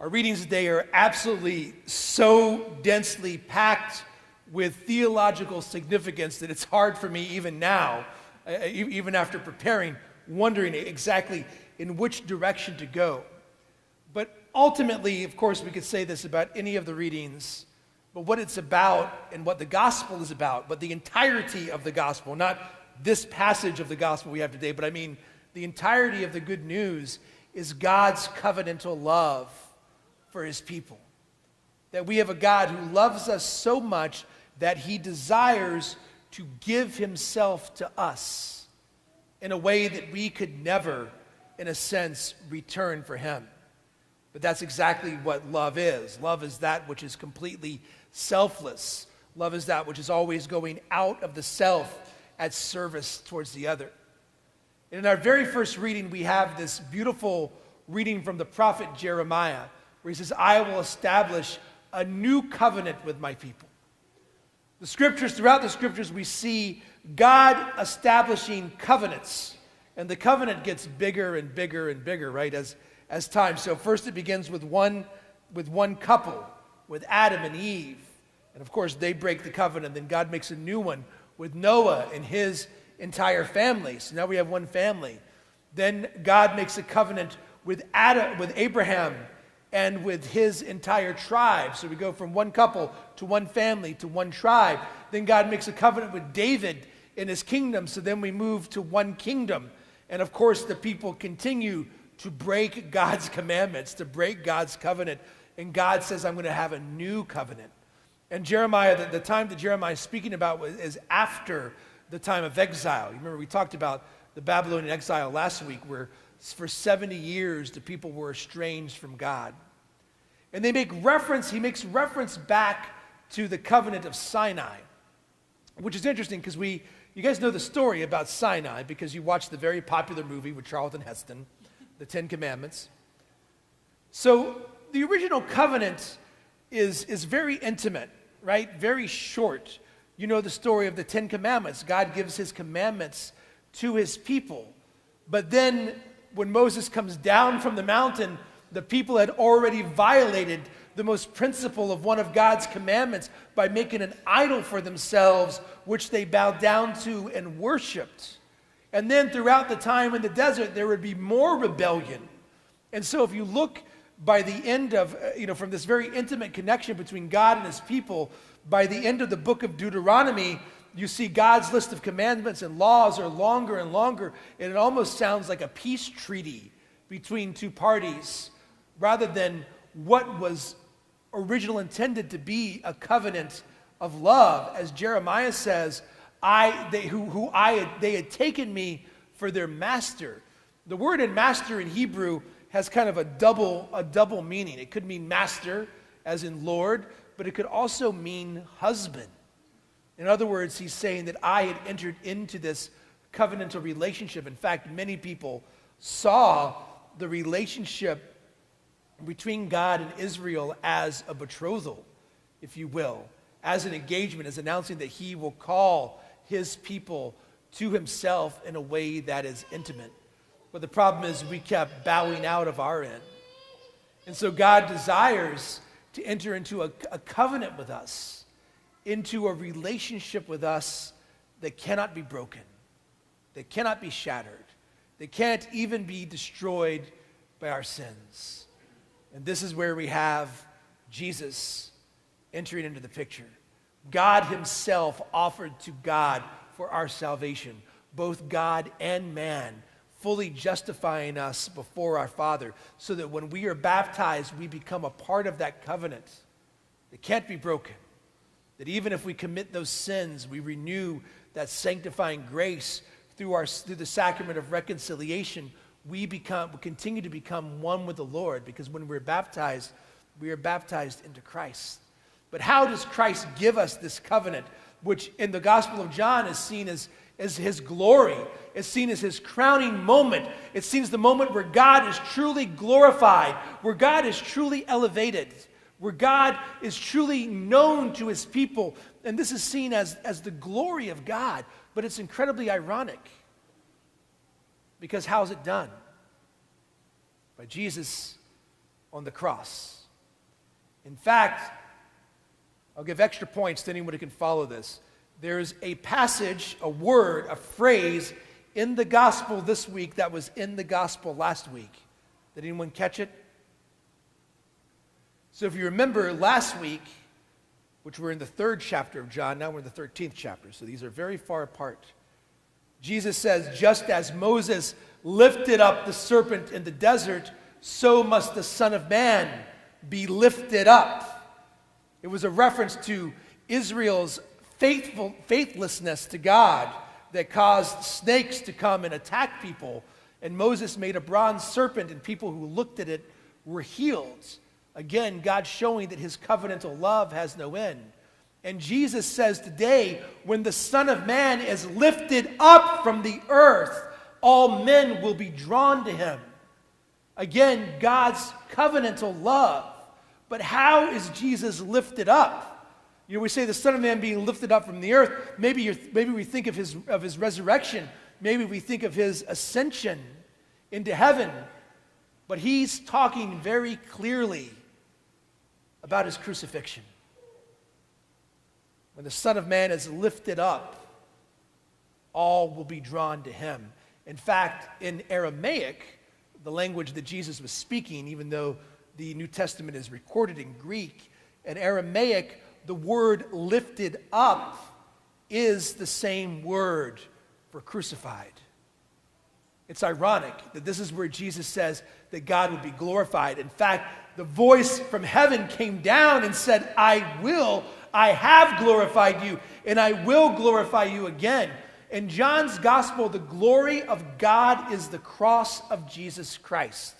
Our readings today are absolutely so densely packed with theological significance that it's hard for me even now, even after preparing, wondering exactly in which direction to go. But ultimately, of course, we could say this about any of the readings, but what it's about and what the gospel is about, but the entirety of the gospel, not this passage of the gospel we have today, but I mean the entirety of the good news is God's covenantal love for his people. That we have a God who loves us so much that he desires to give himself to us in a way that we could never, in a sense, return for him. But that's exactly what love is. Love is that which is completely selfless. Love is that which is always going out of the self at service towards the other. And in our very first reading, we have this beautiful reading from the prophet Jeremiah, where he says, I will establish a new covenant with my people. The scriptures, throughout the scriptures, we see God establishing covenants. And the covenant gets bigger and bigger and bigger, right, as time. So first it begins with one couple, with Adam and Eve. And of course, they break the covenant. Then God makes a new one with Noah and his entire family. So now we have one family. Then God makes a covenant with Abraham and with his entire tribe. So we go from one couple to one family to one tribe. Then God makes a covenant with David in his kingdom. So then we move to one kingdom. And of course, the people continue to break God's commandments, to break God's covenant. And God says, I'm going to have a new covenant. And Jeremiah, the time that Jeremiah is speaking about is after the time of exile. You remember we talked about the Babylonian exile last week, where for 70 years the people were estranged from God. And he makes reference back to the covenant of Sinai, which is interesting because you guys know the story about Sinai because you watched the very popular movie with Charlton Heston, The Ten Commandments. So the original covenant is very intimate, right? Very short. You know the story of the Ten Commandments. God gives his commandments to his people. But then when Moses comes down from the mountain, the people had already violated the most principle of one of God's commandments by making an idol for themselves, which they bowed down to and worshiped. And then throughout the time in the desert, there would be more rebellion. And so if you look by the end of, from this very intimate connection between God and his people, by the end of the book of Deuteronomy, you see God's list of commandments and laws are longer and longer, and it almost sounds like a peace treaty between two parties, rather than what was originally intended to be a covenant of love. As Jeremiah says, they had taken me for their master. The word in master in Hebrew has kind of a double meaning. It could mean master, as in Lord, but it could also mean husband. In other words, he's saying that I had entered into this covenantal relationship. In fact, many people saw the relationship between God and Israel as a betrothal, if you will, as an engagement, as announcing that he will call his people to himself in a way that is intimate. But the problem is we kept bowing out of our end. And so God desires to enter into a covenant with us, into a relationship with us that cannot be broken, that cannot be shattered, that can't even be destroyed by our sins. And this is where we have Jesus entering into the picture. God himself offered to God for our salvation, both God and man, fully justifying us before our Father, so that when we are baptized, we become a part of that covenant that can't be broken. That even if we commit those sins, we renew that sanctifying grace through the sacrament of reconciliation. We continue to become one with the Lord, because when we're baptized, we are baptized into Christ. But how does Christ give us this covenant, which in the Gospel of John is seen as his glory? It's seen as his crowning moment. It's seen as the moment where God is truly glorified, where God is truly elevated, where God is truly known to his people. And this is seen as the glory of God. But it's incredibly ironic, because how is it done? By Jesus on the cross. In fact, I'll give extra points to anyone who can follow this. There's a passage, a word, a phrase in the gospel this week that was in the gospel last week. Did anyone catch it? So if you remember last week, which we're in the 3rd chapter of John, now we're in the 13th chapter, so these are very far apart. Jesus says, just as Moses lifted up the serpent in the desert, so must the Son of Man be lifted up. It was a reference to Israel's faithlessness to God that caused snakes to come and attack people. And Moses made a bronze serpent, and people who looked at it were healed. Again, God showing that his covenantal love has no end. And Jesus says today, when the Son of Man is lifted up from the earth, all men will be drawn to him. Again, God's covenantal love. But how is Jesus lifted up? You know, we say the Son of Man being lifted up from the earth. Maybe we think of his resurrection. Maybe we think of his ascension into heaven. But he's talking very clearly about his crucifixion. When the Son of Man is lifted up, all will be drawn to him. In fact, in Aramaic, the language that Jesus was speaking, even though the New Testament is recorded in Greek, in Aramaic, the word lifted up is the same word for crucified. It's ironic that this is where Jesus says that God would be glorified. In fact, the voice from heaven came down and said, I have glorified you, and I will glorify you again. In John's gospel, the glory of God is the cross of Jesus Christ.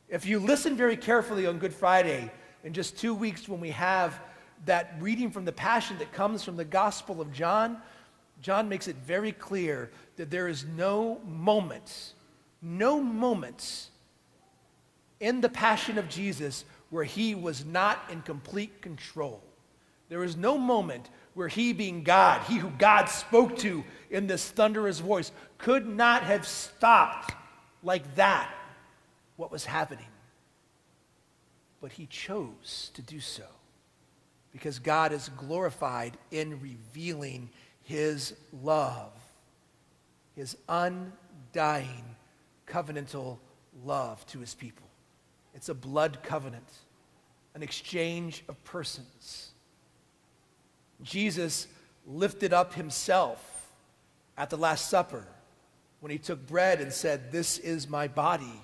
If you listen very carefully on Good Friday, in just 2 weeks when we have that reading from the Passion that comes from the Gospel of John, John makes it very clear that there is no moment in the Passion of Jesus where he was not in complete control. There is no moment where he being God, he who God spoke to in this thunderous voice, could not have stopped like that what was happening. But he chose to do so because God is glorified in revealing his love, his undying covenantal love to his people. It's a blood covenant, an exchange of persons. Jesus lifted up himself at the Last Supper when he took bread and said, "This is my body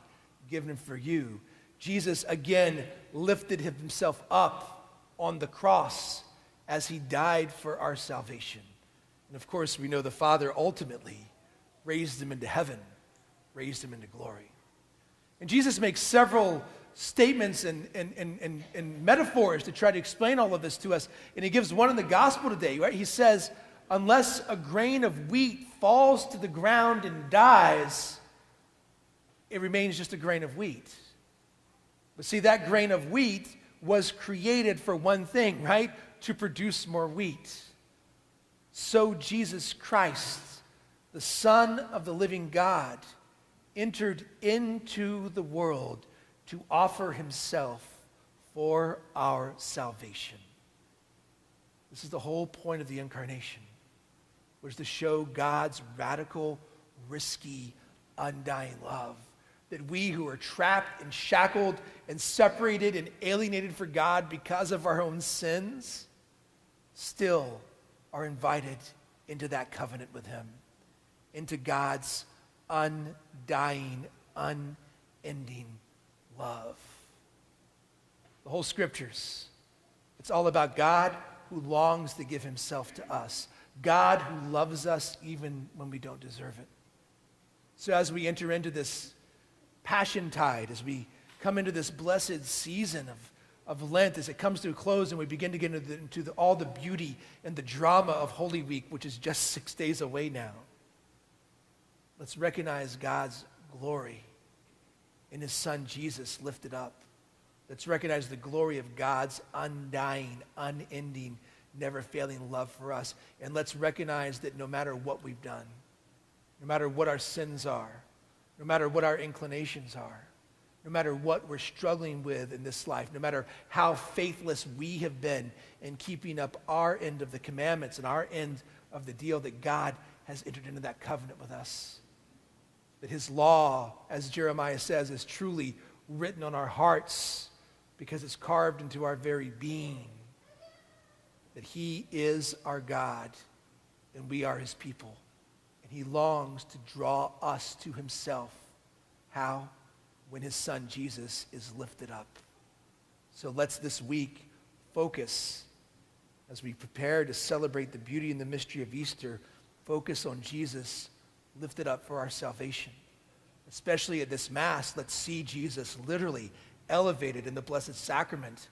given for you." Jesus again lifted himself up on the cross as he died for our salvation. And of course, we know the Father ultimately raised him into heaven, raised him into glory. And Jesus makes several statements and metaphors to try to explain all of this to us. And he gives one in the gospel today, right? He says, unless a grain of wheat falls to the ground and dies, it remains just a grain of wheat. But see, that grain of wheat was created for one thing, right? To produce more wheat. So Jesus Christ, the Son of the living God, entered into the world to offer himself for our salvation. This is the whole point of the incarnation, was to show God's radical, risky, undying love. That we who are trapped and shackled and separated and alienated for God because of our own sins, still are invited into that covenant with him, into God's undying, unending love. The whole scriptures, it's all about God who longs to give himself to us. God who loves us even when we don't deserve it. So as we enter into this Passion Tide, as we come into this blessed season of Lent, as it comes to a close and we begin to get into all the beauty and the drama of Holy Week, which is just 6 days away now, let's recognize God's glory in his Son Jesus lifted up. Let's recognize the glory of God's undying, unending, never-failing love for us. And let's recognize that no matter what we've done, no matter what our sins are, no matter what our inclinations are, no matter what we're struggling with in this life, no matter how faithless we have been in keeping up our end of the commandments and our end of the deal, that God has entered into that covenant with us. That his law, as Jeremiah says, is truly written on our hearts because it's carved into our very being. That he is our God and we are his people. And he longs to draw us to himself. How? When his son Jesus is lifted up. So let's this week focus, as we prepare to celebrate the beauty and the mystery of Easter, focus on Jesus lifted up for our salvation. Especially at this Mass, let's see Jesus literally elevated in the Blessed Sacrament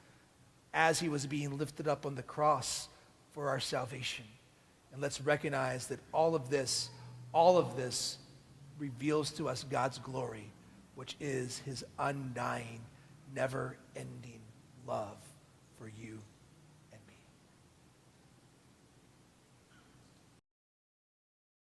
as he was being lifted up on the cross for our salvation. And let's recognize that all of this reveals to us God's glory, which is his undying, never-ending love for you